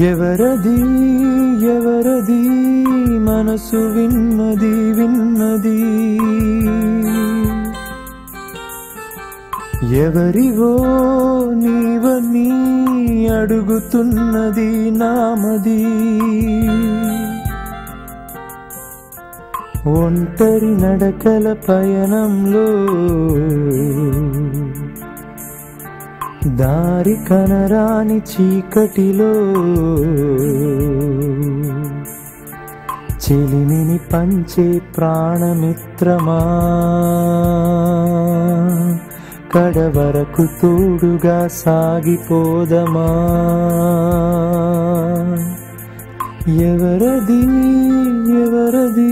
ఎవరది ఎవరది మనసు విన్నది విన్నది ఎవరివో నీవని అడుగుతున్నది నామది ఒంటరి నడకల పయనంలో దారి కనరాని చీకటిలో చెలిమిని పంచే ప్రాణమిత్రమా కడవరకు తోడుగా సాగిపోదమా ఎవరది ఎవరది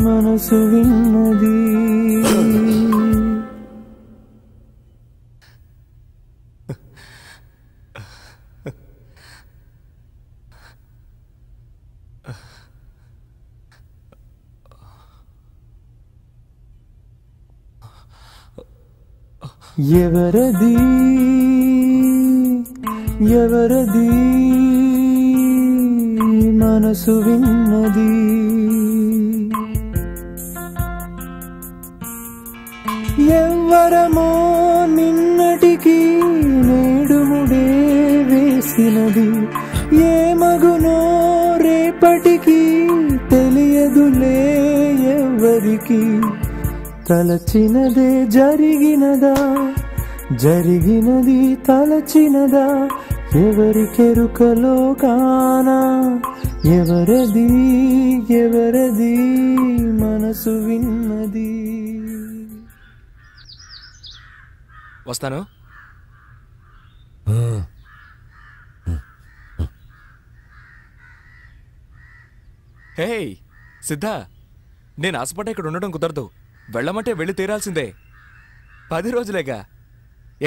మనసు విన్నది ఎవరది ఎవరది మనసు విన్నది ఎవ్వరమో నిన్నటికి నేడుముడే వేసినది ఏ మగునో రేపటికి తెలియదులే ఎవ్వరికి తలచినదే జరిగినదా జరిగినది తలచినదా ఎవరికెరుకలో కానా ఎవరది ఎవరది మనసు విన్నది. వస్తాను. హే సిద్ధా, నేను ఆశపడ్డ ఇక్కడ ఉండడం కుదరదు. వెళ్ళమంటే వెళ్ళి తీరాల్సిందే. 10 రోజులేగా.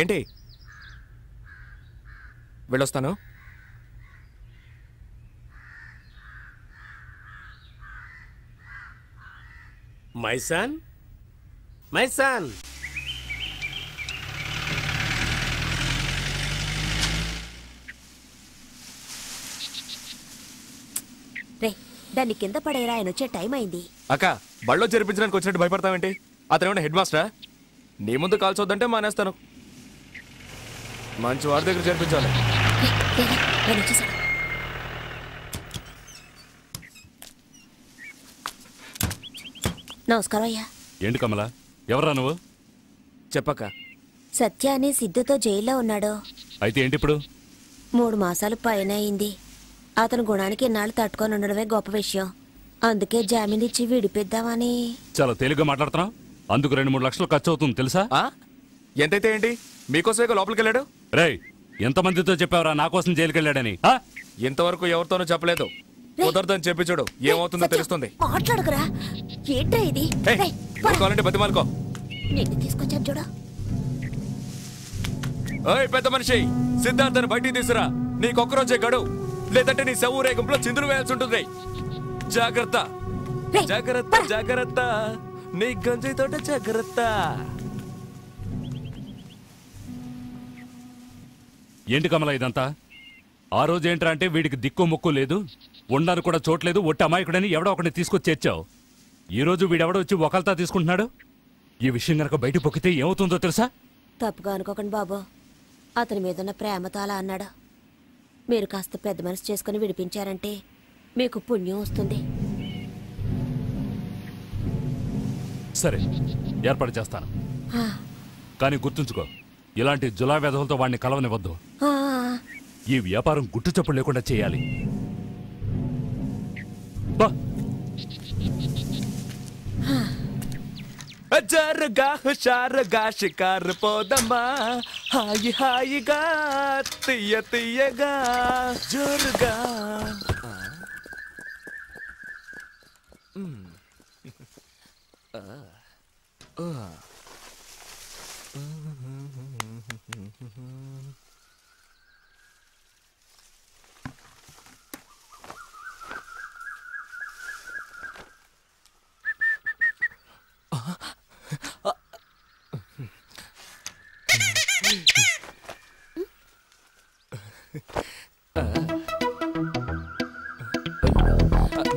ఏంటి? వెళ్ళొస్తాను. My son, my son. దాన్ని కింద పడేరా, ఆయన వచ్చే టైం అయింది. అక్క, బళ్ళో జరిపించడానికి వచ్చినట్టు భయపడతావేంటి? అతనేమన్నా హెడ్ మాస్టరా? నీ ముందు కాల్చొద్దంటే మానేస్తాను. మంచి వాడి దగ్గర చేర్పించాలి. నమస్కారం అయ్యా. ఏంటి కమలా, ఎవరా నువ్వు? చెప్పక్క. సత్య అని సిద్ధుతో జైల్లో ఉన్నాడు. అయితే ఏంటి ఇప్పుడు? 3 మాసాలు పైన అయింది. అతను గుణానికి ఎన్నాళ్ళు తట్టుకొని ఉండడమే గొప్ప విషయం. అందుకే జామీన్ ఇచ్చి విడిపిద్దామని. చాలా తేలిగ్గా మాట్లాడుతున్నావు. అందుకు 2-3 లక్షలు ఖర్చు అవుతుంది తెలుసా? ఎంతైతే ఏంటి, మీకోసమే లోపలికి వెళ్ళాడు. రేయ్, ఎంతమందితో చెప్పావురా నా కోసం జైలుకి వెళ్ళాడని? ఇంతవరకు ఎవరితోనూ చెప్పలేదు. కుదరదని చెప్పి చూడు, ఏమవుతుందో తెలుస్తుంది. మాట్లాడకురా. ఏంట్రా ఇది? కావాలంటే బతిమాలుకో. నిన్ను తీసుకొచ్చాను చూడు. ఓయ్ పెద్ద మనిషి, సిద్ధార్థని బయటికి తీసురా. నీకొక్కరోజే గడువు, లేదంటే నీ శవ ఊరేగింపులో చిందులు వేయాల్సి ఉంటుంది. జాగ్రత్త జాగ్రత్త జాగ్రత్త, నీ గంజి తోట జాగ్రత్త. ఏంటి కమల ఇదంతా? ఆ రోజు ఏంట్రా అంటే వీడికి దిక్కు ముక్కు లేదు, ఉండడానికి కూడా చోట్లేదు, ఒట్టి అమాయకుడని ఎవడో ఒకటి తీసుకొచ్చి చేర్చావు. ఈ రోజు వీడెవడో వచ్చి ఒకల్తా తీసుకుంటున్నాడు. ఈ విషయం గనక బయట పొక్కితే ఏమవుతుందో తెలుసా? తప్పుగా అనుకోకండి బాబు, అతని మీదున్న ప్రేమతో అలా అన్నాడు. మీరు కాస్త పెద్ద మనసు చేసుకుని విడిపించారంటే మీకు పుణ్యం వస్తుంది. సరే, ఏర్పాటు చేస్తాను. కానీ గుర్తుంచుకో, ఇలాంటి జులా వెధవులతో వాడిని కలవనివ్వద్దు. ఈ వ్యాపారం గుట్టు చప్పుడు లేకుండా చేయాలి. జరగా హుషారుగా షికారు పోదమ్మా, హాయి హాయిగా తీయ తీయగా జోరుగా.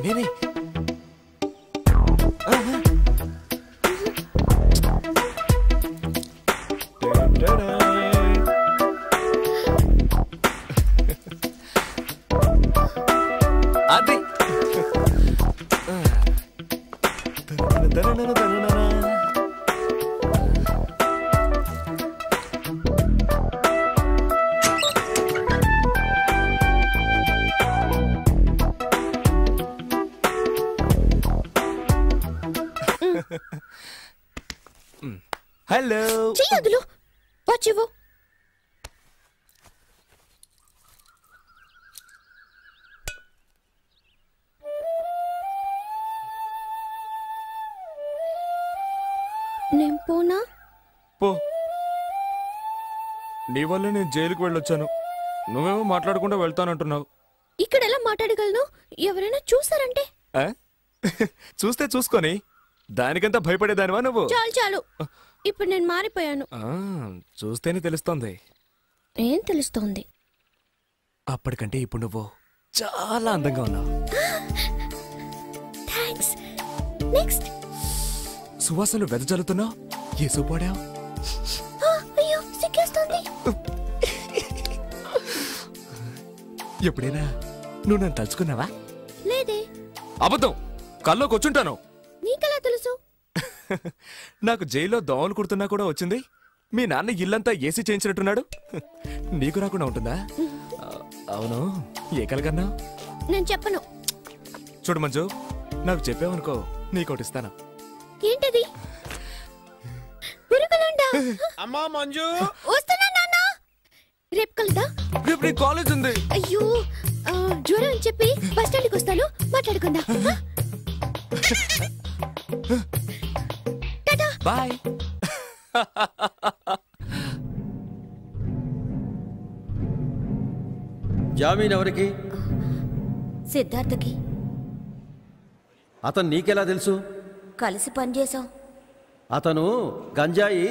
నేనే అది హలో చెయ్యదులు వచ్చివు. నేను పోనా? పో. నీ వల్ల నేను జైలుకు వెళ్ళొచ్చాను, నువ్వేమో మాట్లాడకుండా వెళ్తానంటున్నావు. ఇక్కడ ఎలా మాట్లాడగలను? ఎవరైనా చూసారంటే? చూస్తే చూసుకొని దానికంతా భయపడేదానివా నువ్వు? చాలు చాలు, ఇప్పుడు నేను మారిపోయాను. చూస్తేనే తెలుస్తోంది. ఏం తెలుస్తోంది? అప్పటికంటే ఇప్పుడు నువ్వు చాలా అందంగా ఉన్నావు. థాంక్స్. నెక్స్ట్. సువాసనలు వెదజల్లుతున్నావు. ఏ సూపాడావు? అయ్యో సిగ్గేస్తోంది. ఎప్పుడైనా నువ్వు నన్ను తలుచుకున్నావా? లేదే. అబద్ధం, కల్లోకి వచ్చుంటాను. నీకెలా తెలుసు? నాకు జైల్లో దోమలు కుడుతున్నా కూడా వచ్చింది. మీ నాన్న ఇల్లంతా ఏసీ చేయించినట్టున్నాడు. నీకు రాకుండా ఉంటుందా? అవును, ఏ కలగన్నా? నేను చెప్పను. చూడు మంజు, నాకు చెప్పావనుకో నీకోటిస్తాను. ఏంటది? పురుగులుండా? అమ్మా మంజు, వస్తున్నా నాన్న. రేపు కలుద్దా? రేపు నీ కాలేజ్ ఉంది. అయ్యో, జ్వరం అని చెప్పి బస్ స్టాండ్కి వస్తాను, మాట్లాడుకుందా. బాయ్. జామీన్ ఎవరికి? సిద్ధార్థకి. అతను నీకెలా తెలుసు? కలిసి పనిచేసాం. అతను గంజాయి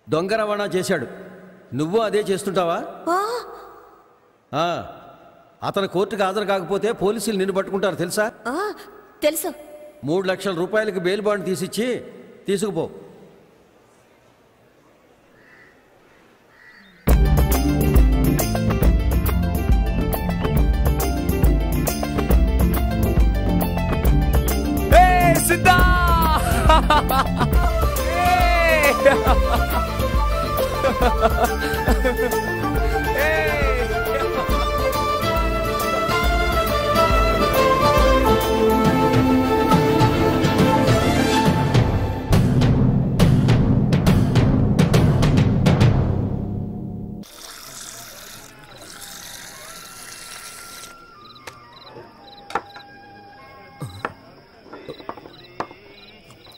దొంగ రవాణా చేశాడు. నువ్వు అదే చేస్తుంటావా? అతను కోర్టుకు హాజరు కాకపోతే పోలీసులు నిన్ను పట్టుకుంటారు తెలుసా? తెలుసు. 3 లక్షల రూపాయలకి బెయిల్ బాండ్ తీసిచ్చి తీసుకుపో. సిద్ధా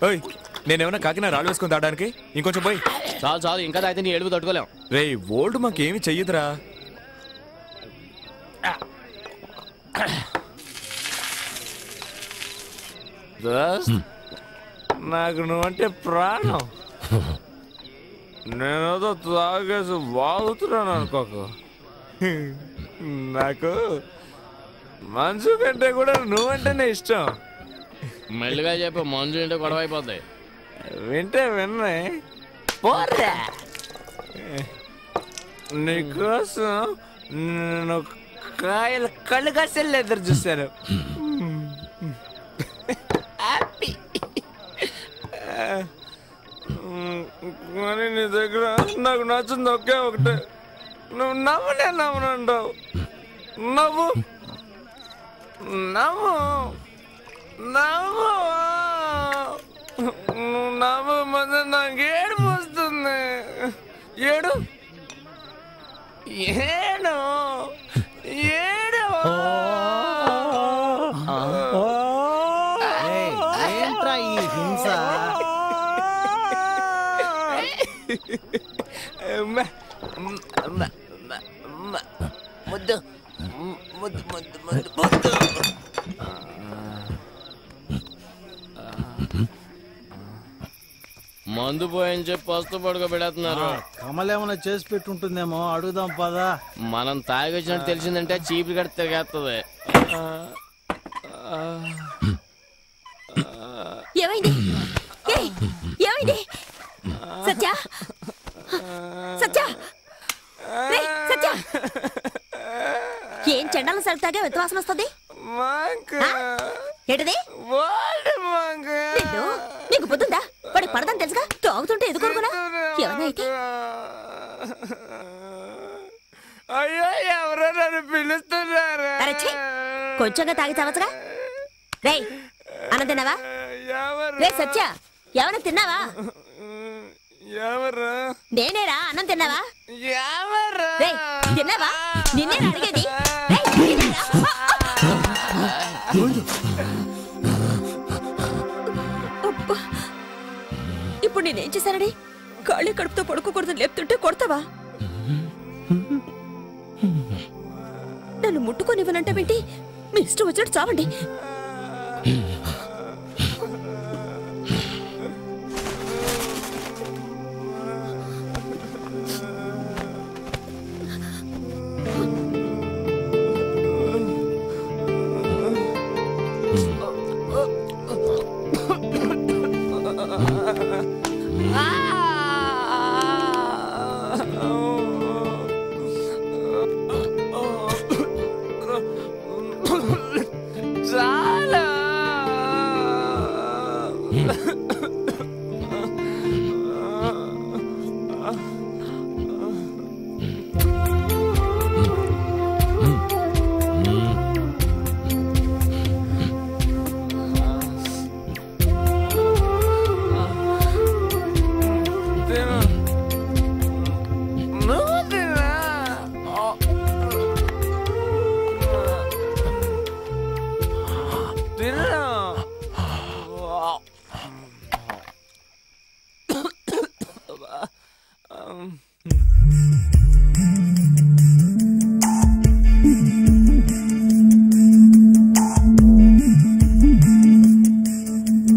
ఓయ్ నేనేమన్నా కాకినా రాళ్ళు వేసుకొని తాగడానికి ఇంకొంచెం పోయి. చాలు చాలు, ఇంకా తాగితే నీ ఏడుపు తట్టుకోలేం. రే ఓల్డ్ మాకేమి చెయ్యదురా. నాకు నువ్వంటే ప్రాణం. నేనేదో తాగేసి వాగుతున్నాను అనుకోకు. నాకు మంచు కంటే కూడా నువ్వంటేనే ఇష్టం. మెల్లిగా చెప్పు, మంజు ఏంటో గొడవ అయిపోద్ది. వింటే విన్నే పోరా. నీకోసం నేను కాయలు కళ్ళు కాసేళ్ళు ఎదురు చూశాను. కానీ నీ దగ్గర నాకు నచ్చింది ఒకే ఒకటే. నువ్వు నవ్వనే నవ్వనంటావు. నవ్వు నవ్వు నవ్వు నువ్వు నవ్వు మధ్య నాకు ఏడుపు వస్తుంది. ఏడు ఏడు ఏడు ఏంట్రా ఈ హింస? ముద్దు ముద్దు ముద్దు ముద్దు ముద్దు. మందు పోయని చెప్పి పస్తు పడుకోబెడుతున్నారు. కమలేమన్నా చేసి పెట్టుంటుందేమో, అడుగుదాం పదా. మనం తాగి వచ్చినట్టు తెలిసిందంటే చీపురు కట్టి తిరిగేస్తుంది. ఏమైంది? ఏమైంది? సత్య సత్య సత్య, ఏం చెండాలం సరుకు తాగా వ్యత్యాసం వస్తుంది? ఏంటది? నీకు పొద్దుందా? వాడికి పడదని తెలుసుగా, తాగుతుంటే ఎదుగురుకున్నా. ఏమన్నా అయితే అయ్యో ఎవరో నన్ను పిలుస్తున్నారు. కొంచెంగా తాగి చావచ్చుగా. రే అన్నం తిన్నావా? రే సత్య, ఏమన్నా తిన్నావా? నేనేరా, అన్నం తిన్నావా? రే తిన్నావా? నిన్నేరా అడిగేది. ఇప్పుడు నేనేం చేశానని ఖాళీ కడుపుతో పడుకోకూడదని లేపుతుంటే కొడతావా? నన్ను ముట్టుకొనివ్వనంటావేంటి? మీ ఇష్టం వచ్చినట్టు చావండి.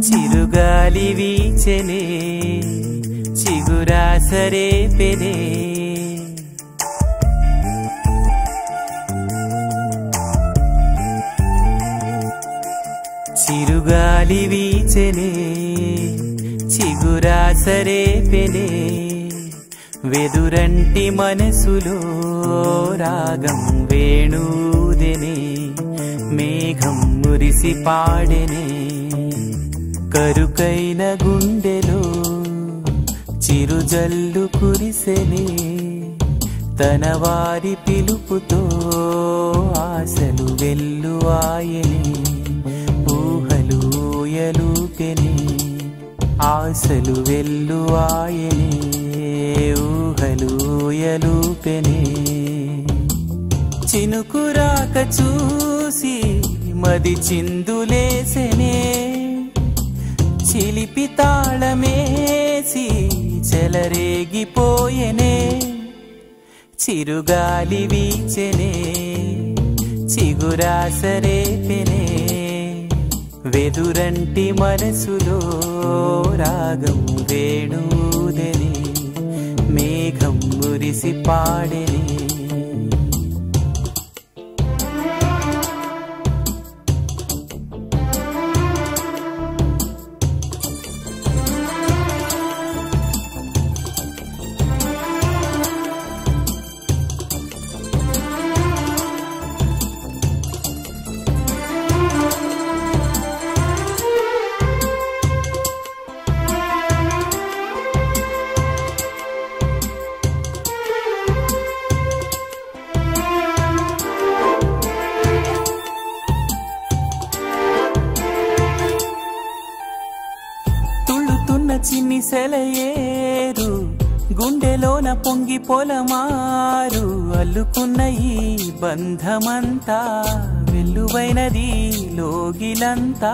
చిరుగాలి వీచెనే చిగురాసరే పెనే చిరుగాలి వీచెనే చిగురాసరే పెనే వెదురంటి మనసులో రాగం వేణూదెనే మేఘం మురిసి పాడెనే కరుకైన గుండెలో చిరుజల్లు కురిసెనే తన వారి పిలుపుతో ఆశలు వెల్లువాయనే ఊహలు ఊయలూపెనే ఆశలు వెల్లువాయనే ఊహలు ఊయలూపెనే చినుకురాక చూసి మది చిందులేసెనే చిలి చిలిపి తాళమేసి చెలరేగిపోయెనే చిరుగాలి వీచెనే చిగురాసరేపెనే వెదురంటి మనసులో రాగం వేణూదెనే మేఘం మురిసి పాడెనే చిన్ని సెలయేరు గుండెలోన పొంగి పొలమారు అల్లుకున్న ఈ బంధమంతా వెల్లువైనది లోగిలంతా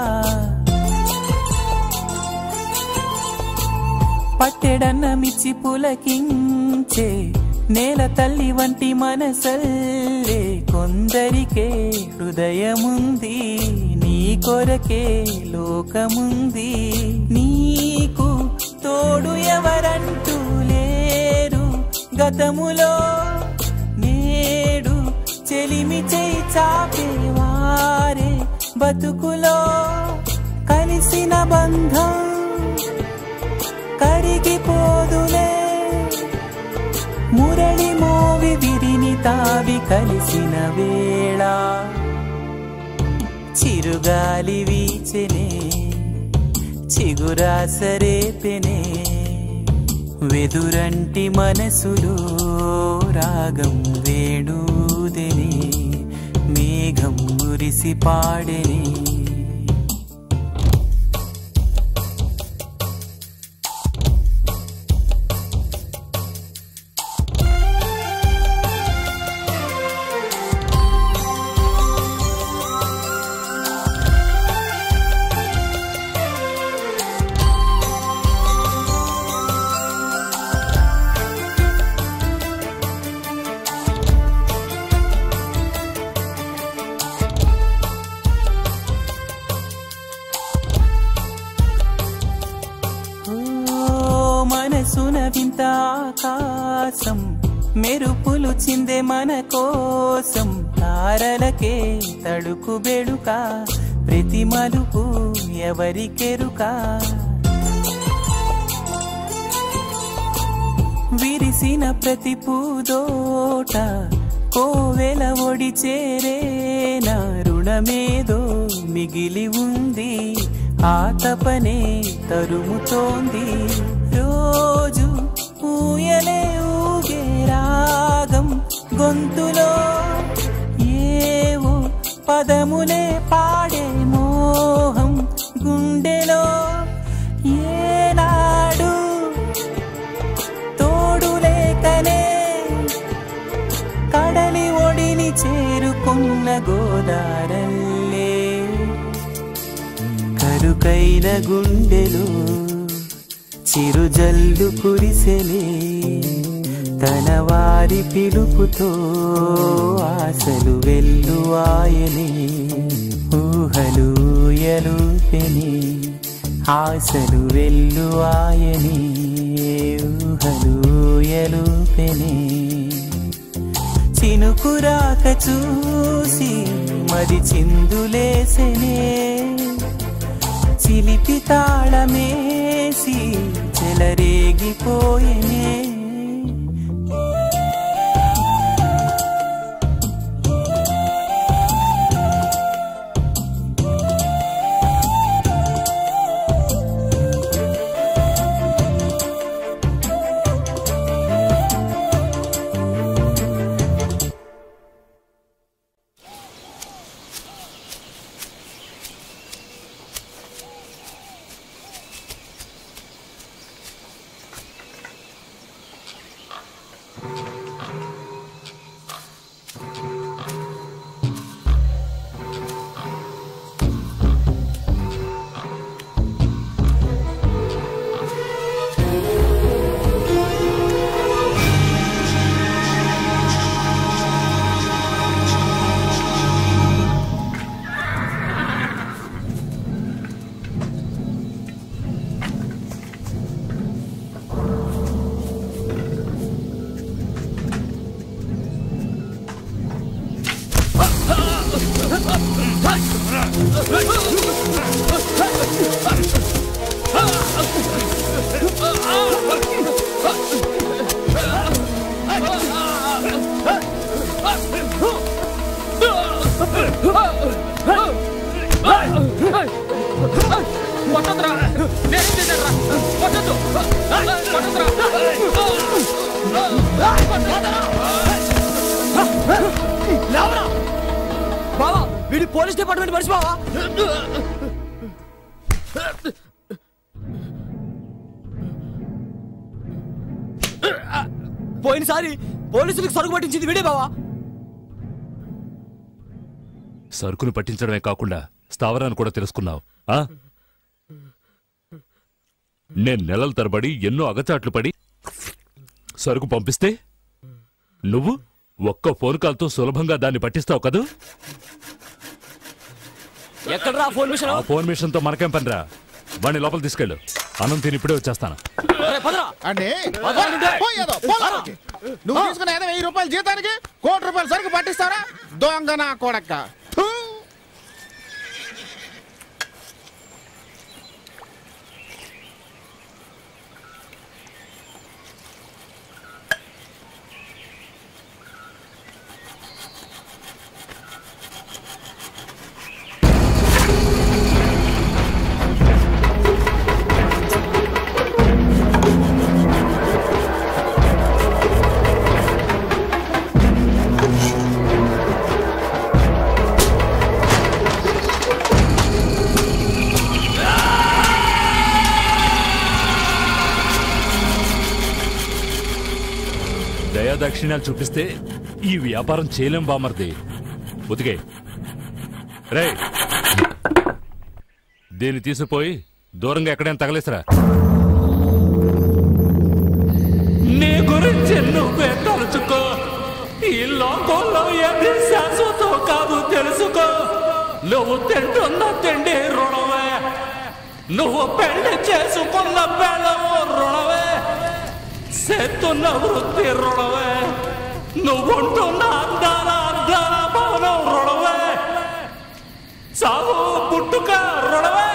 పట్టెడన్న మిచ్చి పులకించే నేల తల్లి వంటి మనసల్లే కొందరికే హృదయముంది నీ కొరకే లోకముంది నీకు తోడు ఎవరంటూ లేరు గతములో నేడు చెలిమి చేయి చాపేవారే బతుకులో కలిసిన బంధం కరిగిపోదులే మురళి మోవి విరిని తావి కలిసిన వేళ చిరుగాలి వీచెనే చిగురాసరేపెనే వెదురంటి మనసులో రాగం వేణూదెనే మేఘం మురిసి పాడెనే మనసున వింత ఆకాశం మెరుపులు చిందే మన కోసం తారలకే తడుకు బెడుక ప్రతి మలుపు ఎవరికెరుక విరిసిన ప్రతి పూదోట కోవెల ఒడి చేరేనా రుణమేదో మిగిలి ఉంది ఆ తపనే తరుముతోంది రోజు ఊయలే ఊగే రాగం గొంతులో ఏవో పదములే పాడే మోహం గుండెలో ఏనాడు తోడు లేకనే కడలి ఒడిని చేరుకున్న గోదారల్లే కరుకైన గుండెలో చిరుజల్లు కురిసెనే తన వారి పిలుపుతో ఆశలు వెల్లువాయనే ఊహలు ఎలుపెనే ఆశలు వెల్లువాయనే ఊహలు ఎలుపెనే చినుకురాక చూసి మరి చిందులేసెనే చిలిపి తాళమేసి చెలరేగిపోయెనే బావా వీడి పోలీస్ డిపార్ట్మెంట్ మనిషి బావా. పోయినసారి పోలీసులకు సరుకు పట్టించింది వీడే బావా. సరుకును పట్టించడమే కాకుండా స్థావరాన్ని కూడా తెలుసుకున్నావు. నేను నెలల తరబడి ఎన్నో అగచాట్లు పడి సరుకు పంపిస్తే నువ్వు ఒక్క ఫోన్ కాల్తో సులభంగా దాన్ని పట్టిస్తావు కదూ? ఎక్కడ్రా ఫోన్ మిషన్? ఆ ఫోన్ మిషన్ తో మనకేం పనిరా? వాడిని లోపల తీసుకెళ్ళు. అన్నం తిని ఇప్పుడే వచ్చేస్తాను. నువ్వు తీసుకున్న 1000 రూపాయల జీతానికి 1 కోటి రూపాయల సరుకు పట్టిస్తారా? దొంగ నా కొడక్క. దయాదాక్షిణ్యాలు చూపిస్తే ఈ వ్యాపారం చేయలేం బామర్ది. ఉతికే రే, దీన్ని తీసుకుపోయి దూరంగా ఎక్కడైనా తగలేసరా. నీ గురించి నువ్వే తలుచుకో. ఈ లోకంలో ఏది శాశ్వతం కాదు తెలుసుకో. నువ్వు తింటున్న తిండి రుణమే, నువ్వు పెళ్లి చేసుకున్న పెళ్ళము రుణమే, చేస్తున్న వృత్తి రుణమే, నువ్వుంటున్న అందాల అందాల భవనం రుణమే, సాగు పుట్టుక రుణమే.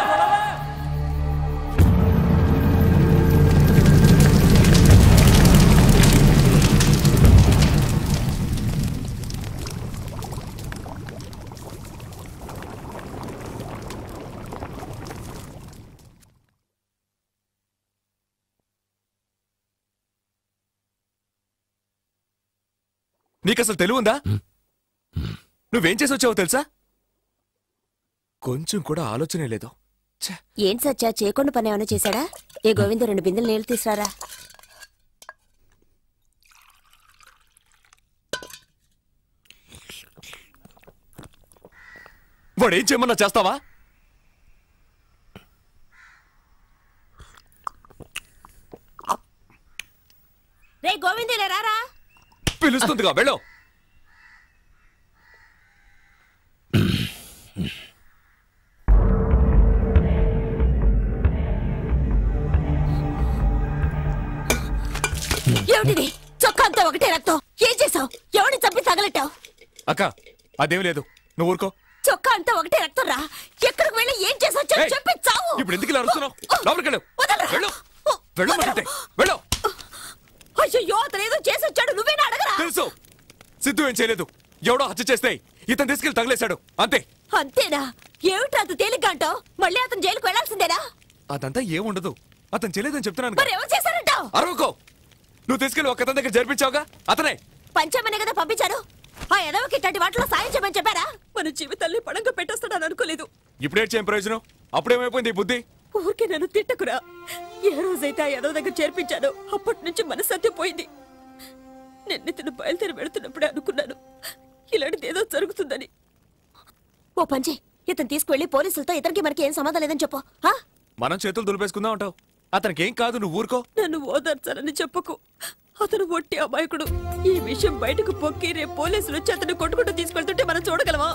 నీకసలు తెలివుందా? నువ్వేం చేసి వచ్చావో తెలుసా? కొంచెం కూడా ఆలోచనే లేదు. ఏం సచ్చా చేయకుండా పని ఏమైనా చేశాడా? ఏ గోవింద 2 బిందెలు నీళ్లు తీసుకురారా. వాడేం చేయమన్నా చేస్తావా? రే గోవింద రారా. పిలుస్తుందిగా, వెళ్ళు. ఏమిటిది? చొక్కా అంతా ఒకటే రక్తం. ఏం చేసావు? ఎవరిని చంపి తగలెట్టావు? అక్క, అదేం లేదు, నువ్వు ఊరుకో. చొక్కా అంతా ఒకటే రక్తం రా. ఎక్కడికి వెళ్ళి ఏం చేసావు చెప్పి చావు. ఇప్పుడు ఎందుకు ఇలా అరుస్తున్నావు? లోపలికి వెళ్ళు. వెళ్ళు, వెళ్ళమంటే వెళ్ళు. అయ్యో, అతను ఏదో చేసి వచ్చాడు, నువ్వేనా అడగరా? తెలుసు, సిద్ధు ఏం చేయలేదు. ఎవడో హత్య చేస్తే ఇతను తీసుకెళ్లి తగిలేశాడు, అంతే. అంతేనా? ఏమిటి అంత తేలిగ్గా అంటావు? మళ్ళీ అతను జైలుకు వెళ్లాల్సిందేనా? అదంతా ఏముండదు. అతను చేయలేదని చెప్తున్నాను. మరి ఎవరు చేశారంటావు? అరవకో. నువ్వు తీసుకెళ్లి ఒక అతని దగ్గర జరిపించావుగా, అతనే. పంచమనే కదా పంపించారు. ఆ ఎదవకి ఇట్లాంటి వాటిలో సాయం చేయమని చెప్పారా? మన జీవితాన్ని పడంగా పెట్టేస్తాడని అనుకోలేదు. ఇప్పుడేం చేయం ప్రయోజనం? అప్పుడేమైపోయింది ఈ బుద్ధి? ఊరికే నన్ను తిట్టకురా. ఏ రోజైతే ఆ ఎదవ దగ్గర చేర్పించానో అప్పటి నుంచి మనశ్శాంతి పోయింది. నిన్న బయలుదేరి వెళుతున్నప్పుడే అనుకున్నాను ఇలాంటిది ఏదో జరుగుతుందని. ఓ పంచి, ఇతను తీసుకువెళ్ళి పోలీసులతో ఇతనికి మనకి ఏం సంబంధం లేదని చెప్పు. మనం చేతులు దులిపేసుకుందాం అంటావు. అతనికి ఏం కాదు, నువ్వు ఊరుకో. నన్ను ఓదార్చాలని చెప్పకు. అతను ఒట్టి అమాయకుడు. ఈ విషయం బయటకు పొక్కి రేపు పోలీసులు వచ్చి అతను కొట్టుకుంటూ తీసుకెళ్తుంటే మనం చూడగలమా?